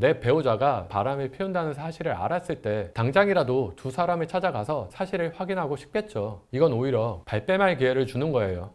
내 배우자가 바람을 피운다는 사실을 알았을 때 당장이라도 두 사람을 찾아가서 사실을 확인하고 싶겠죠. 이건 오히려 발뺌할 기회를 주는 거예요.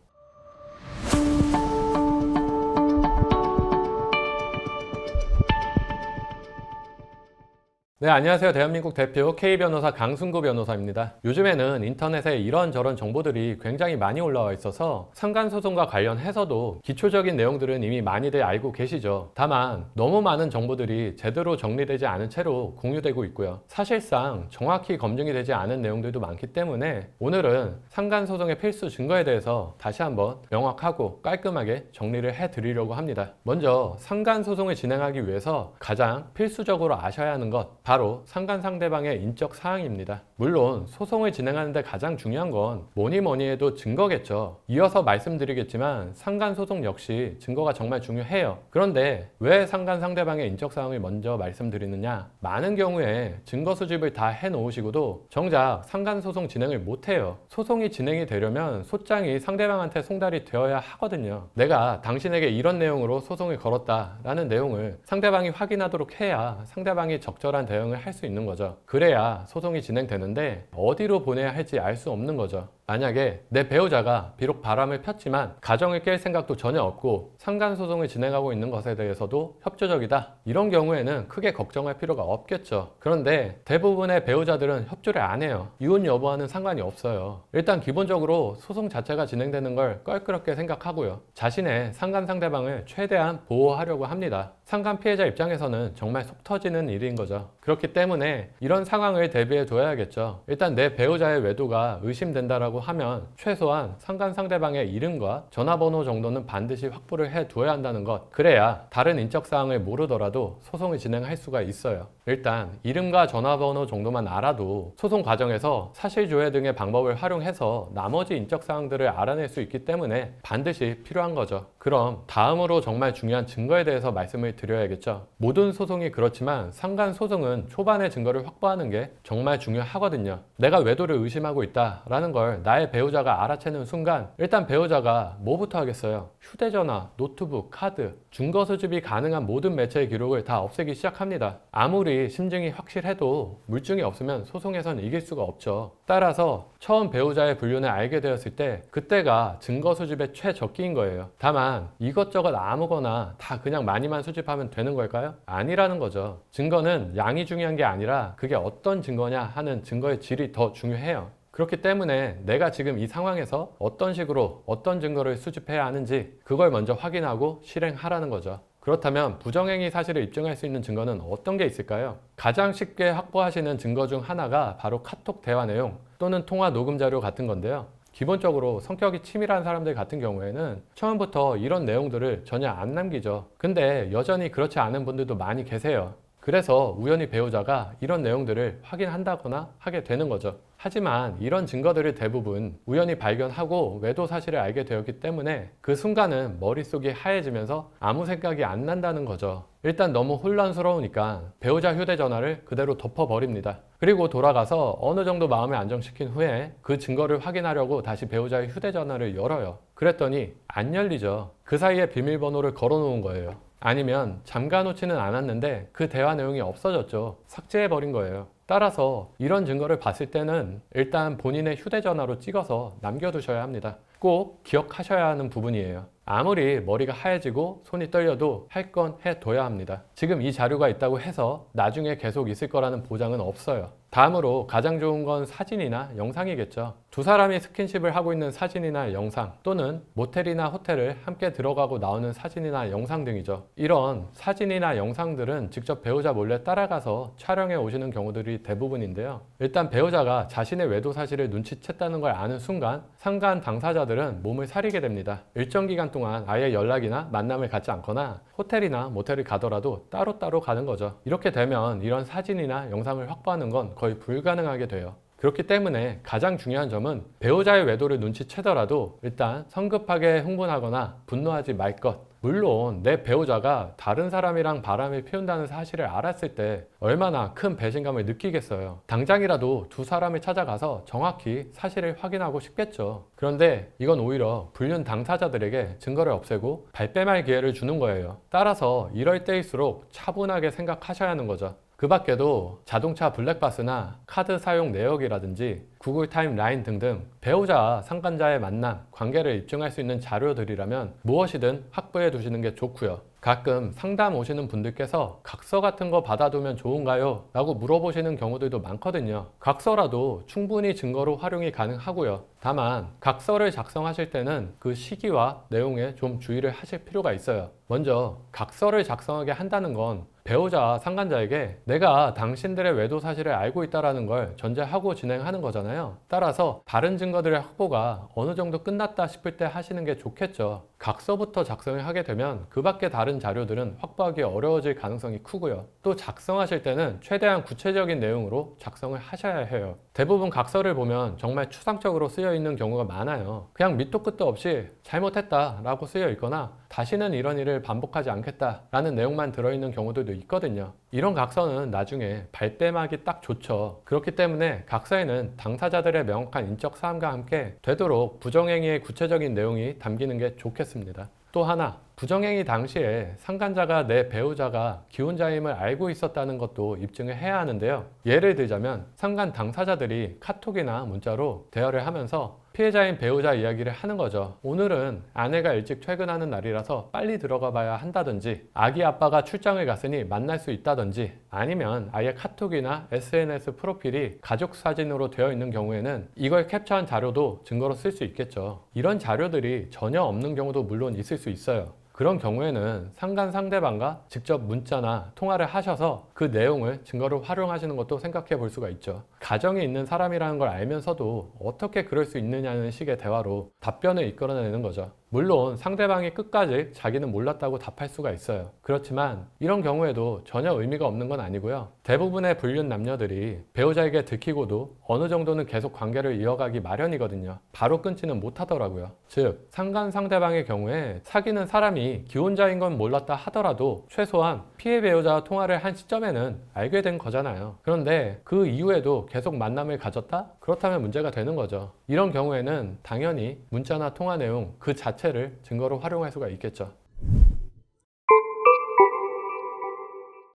네, 안녕하세요. 대한민국 대표 K변호사 강승구 변호사입니다. 요즘에는 인터넷에 이런저런 정보들이 굉장히 많이 올라와 있어서 상간소송과 관련해서도 기초적인 내용들은 이미 많이들 알고 계시죠. 다만 너무 많은 정보들이 제대로 정리되지 않은 채로 공유되고 있고요. 사실상 정확히 검증이 되지 않은 내용들도 많기 때문에 오늘은 상간소송의 필수 증거에 대해서 다시 한번 명확하고 깔끔하게 정리를 해드리려고 합니다. 먼저 상간소송을 진행하기 위해서 가장 필수적으로 아셔야 하는 것, 바로 상간 상대방의 인적 사항입니다. 물론 소송을 진행하는데 가장 중요한 건 뭐니 해도 증거겠죠. 이어서 말씀드리겠지만 상간 소송 역시 증거가 정말 중요해요. 그런데 왜 상간 상대방의 인적 사항을 먼저 말씀드리느냐? 많은 경우에 증거 수집을 다 해놓으시고도 정작 상간 소송 진행을 못해요. 소송이 진행이 되려면 소장이 상대방한테 송달이 되어야 하거든요. 내가 당신에게 이런 내용으로 소송을 걸었다라는 내용을 상대방이 확인하도록 해야 상대방이 적절한 대응을 할 수 있는 거죠. 그래야 소송이 진행되는데 어디로 보내야 할지 알 수 없는 거죠. 만약에 내 배우자가 비록 바람을 폈지만 가정을 깰 생각도 전혀 없고 상간소송을 진행하고 있는 것에 대해서도 협조적이다. 이런 경우에는 크게 걱정할 필요가 없겠죠. 그런데 대부분의 배우자들은 협조를 안 해요. 이혼 여부와는 상관이 없어요. 일단 기본적으로 소송 자체가 진행되는 걸 껄끄럽게 생각하고요. 자신의 상간 상대방을 최대한 보호하려고 합니다. 상간 피해자 입장에서는 정말 속 터지는 일인 거죠. 그렇기 때문에 이런 상황을 대비해 둬야겠죠. 일단 내 배우자의 외도가 의심된다라고 하면 최소한 상간 상대방의 이름과 전화번호 정도는 반드시 확보를 해 두어야 한다는 것. 그래야 다른 인적사항을 모르더라도 소송을 진행할 수가 있어요. 일단 이름과 전화번호 정도만 알아도 소송 과정에서 사실조회 등의 방법을 활용해서 나머지 인적사항들을 알아낼 수 있기 때문에 반드시 필요한 거죠. 그럼 다음으로 정말 중요한 증거에 대해서 말씀을 드려야겠죠. 모든 소송이 그렇지만 상간 소송은 초반에 증거를 확보하는 게 정말 중요하거든요. 내가 외도를 의심하고 있다라는 걸 나의 배우자가 알아채는 순간 일단 배우자가 뭐부터 하겠어요? 휴대전화, 노트북, 카드, 증거 수집이 가능한 모든 매체의 기록을 다 없애기 시작합니다. 아무리 심증이 확실해도 물증이 없으면 소송에선 이길 수가 없죠. 따라서 처음 배우자의 불륜을 알게 되었을 때 그때가 증거 수집의 최적기인 거예요. 다만 이것저것 아무거나 다 그냥 많이만 수집하면 되는 걸까요? 아니라는 거죠. 증거는 양이 중요한 게 아니라 그게 어떤 증거냐 하는 증거의 질이 더 중요해요. 그렇기 때문에 내가 지금 이 상황에서 어떤 식으로 어떤 증거를 수집해야 하는지 그걸 먼저 확인하고 실행하라는 거죠. 그렇다면 부정행위 사실을 입증할 수 있는 증거는 어떤 게 있을까요? 가장 쉽게 확보하시는 증거 중 하나가 바로 카톡 대화 내용 또는 통화 녹음 자료 같은 건데요. 기본적으로 성격이 치밀한 사람들 같은 경우에는 처음부터 이런 내용들을 전혀 안 남기죠. 근데 여전히 그렇지 않은 분들도 많이 계세요. 그래서 우연히 배우자가 이런 내용들을 확인한다거나 하게 되는 거죠. 하지만 이런 증거들을 대부분 우연히 발견하고 외도 사실을 알게 되었기 때문에 그 순간은 머릿속이 하얘지면서 아무 생각이 안 난다는 거죠. 일단 너무 혼란스러우니까 배우자 휴대전화를 그대로 덮어버립니다. 그리고 돌아가서 어느 정도 마음을 안정시킨 후에 그 증거를 확인하려고 다시 배우자의 휴대전화를 열어요. 그랬더니 안 열리죠. 그 사이에 비밀번호를 걸어놓은 거예요. 아니면 잠가놓지는 않았는데 그 대화 내용이 없어졌죠. 삭제해버린 거예요. 따라서 이런 증거를 봤을 때는 일단 본인의 휴대전화로 찍어서 남겨두셔야 합니다. 꼭 기억하셔야 하는 부분이에요. 아무리 머리가 하얘지고 손이 떨려도 할 건 해둬야 합니다. 지금 이 자료가 있다고 해서 나중에 계속 있을 거라는 보장은 없어요. 다음으로 가장 좋은 건 사진이나 영상이겠죠. 두 사람이 스킨십을 하고 있는 사진이나 영상 또는 모텔이나 호텔을 함께 들어가고 나오는 사진이나 영상 등이죠. 이런 사진이나 영상들은 직접 배우자 몰래 따라가서 촬영해 오시는 경우들이 대부분인데요. 일단 배우자가 자신의 외도 사실을 눈치챘다는 걸 아는 순간 상간 당사자들은 몸을 사리게 됩니다. 일정 기간 동안 아예 연락이나 만남을 갖지 않거나 호텔이나 모텔을 가더라도 따로따로 가는 거죠. 이렇게 되면 이런 사진이나 영상을 확보하는 건 거의 불가능하게 돼요. 그렇기 때문에 가장 중요한 점은 배우자의 외도를 눈치채더라도 일단 성급하게 흥분하거나 분노하지 말 것. 물론 내 배우자가 다른 사람이랑 바람을 피운다는 사실을 알았을 때 얼마나 큰 배신감을 느끼겠어요. 당장이라도 두 사람을 찾아가서 정확히 사실을 확인하고 싶겠죠. 그런데 이건 오히려 불륜 당사자들에게 증거를 없애고 발뺌할 기회를 주는 거예요. 따라서 이럴 때일수록 차분하게 생각하셔야 하는 거죠. 그 밖에도 자동차 블랙박스나 카드 사용 내역이라든지 구글 타임라인 등등 배우자와 상간자의 만남, 관계를 입증할 수 있는 자료들이라면 무엇이든 확보해 두시는 게 좋고요. 가끔 상담 오시는 분들께서 각서 같은 거 받아두면 좋은가요? 라고 물어보시는 경우들도 많거든요. 각서라도 충분히 증거로 활용이 가능하고요. 다만 각서를 작성하실 때는 그 시기와 내용에 좀 주의를 하실 필요가 있어요. 먼저 각서를 작성하게 한다는 건 배우자와 상간자에게 내가 당신들의 외도 사실을 알고 있다는 걸 전제하고 진행하는 거잖아요. 따라서 다른 증거들의 확보가 어느 정도 끝났다 싶을 때 하시는 게 좋겠죠. 각서부터 작성을 하게 되면 그 밖에 다른 자료들은 확보하기 어려워질 가능성이 크고요. 또 작성하실 때는 최대한 구체적인 내용으로 작성을 하셔야 해요. 대부분 각서를 보면 정말 추상적으로 쓰여 있는 경우가 많아요. 그냥 밑도 끝도 없이 잘못했다 라고 쓰여 있거나 다시는 이런 일을 반복하지 않겠다 라는 내용만 들어있는 경우들도 있거든요. 이런 각서는 나중에 발뺌하기 딱 좋죠. 그렇기 때문에 각서에는 당사자들의 명확한 인적 사항과 함께 되도록 부정행위의 구체적인 내용이 담기는 게 좋겠습니다. 또 하나, 부정행위 당시에 상간자가 내 배우자가 기혼자임을 알고 있었다는 것도 입증을 해야 하는데요. 예를 들자면 상간 당사자들이 카톡이나 문자로 대화를 하면서 피해자인 배우자 이야기를 하는 거죠. 오늘은 아내가 일찍 퇴근하는 날이라서 빨리 들어가 봐야 한다든지, 아기 아빠가 출장을 갔으니 만날 수 있다든지, 아니면 아예 카톡이나 SNS 프로필이 가족 사진으로 되어 있는 경우에는 이걸 캡처한 자료도 증거로 쓸 수 있겠죠. 이런 자료들이 전혀 없는 경우도 물론 있을 수 있어요. 그런 경우에는 상간 상대방과 직접 문자나 통화를 하셔서 그 내용을 증거로 활용하시는 것도 생각해 볼 수가 있죠. 가정에 있는 사람이라는 걸 알면서도 어떻게 그럴 수 있느냐는 식의 대화로 답변을 이끌어내는 거죠. 물론 상대방이 끝까지 자기는 몰랐다고 답할 수가 있어요. 그렇지만 이런 경우에도 전혀 의미가 없는 건 아니고요. 대부분의 불륜 남녀들이 배우자에게 들키고도 어느 정도는 계속 관계를 이어가기 마련이거든요. 바로 끊지는 못하더라고요. 즉, 상간 상대방의 경우에 사귀는 사람이 기혼자인 건 몰랐다 하더라도 최소한 피해 배우자와 통화를 한 시점에는 알게 된 거잖아요. 그런데 그 이후에도 계속 만남을 가졌다? 그렇다면 문제가 되는 거죠. 이런 경우에는 당연히 문자나 통화 내용 그 자체를 증거로 활용할 수가 있겠죠.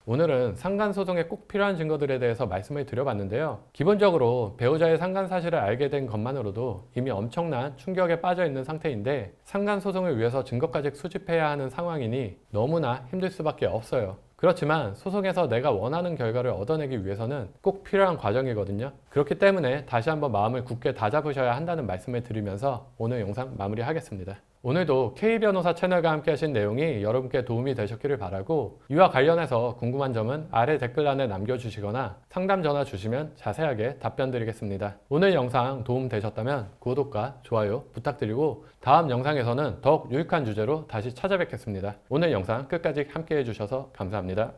오늘은 상간소송에 꼭 필요한 증거들에 대해서 말씀을 드려봤는데요. 기본적으로 배우자의 상간 사실을 알게 된 것만으로도 이미 엄청난 충격에 빠져 있는 상태인데 상간소송을 위해서 증거까지 수집해야 하는 상황이니 너무나 힘들 수밖에 없어요. 그렇지만 소송에서 내가 원하는 결과를 얻어내기 위해서는 꼭 필요한 과정이거든요. 그렇기 때문에 다시 한번 마음을 굳게 다잡으셔야 한다는 말씀을 드리면서 오늘 영상 마무리하겠습니다. 오늘도 K변호사 채널과 함께 하신 내용이 여러분께 도움이 되셨기를 바라고, 이와 관련해서 궁금한 점은 아래 댓글란에 남겨주시거나 상담 전화 주시면 자세하게 답변 드리겠습니다. 오늘 영상 도움 되셨다면 구독과 좋아요 부탁드리고 다음 영상에서는 더욱 유익한 주제로 다시 찾아뵙겠습니다. 오늘 영상 끝까지 함께 해주셔서 감사합니다.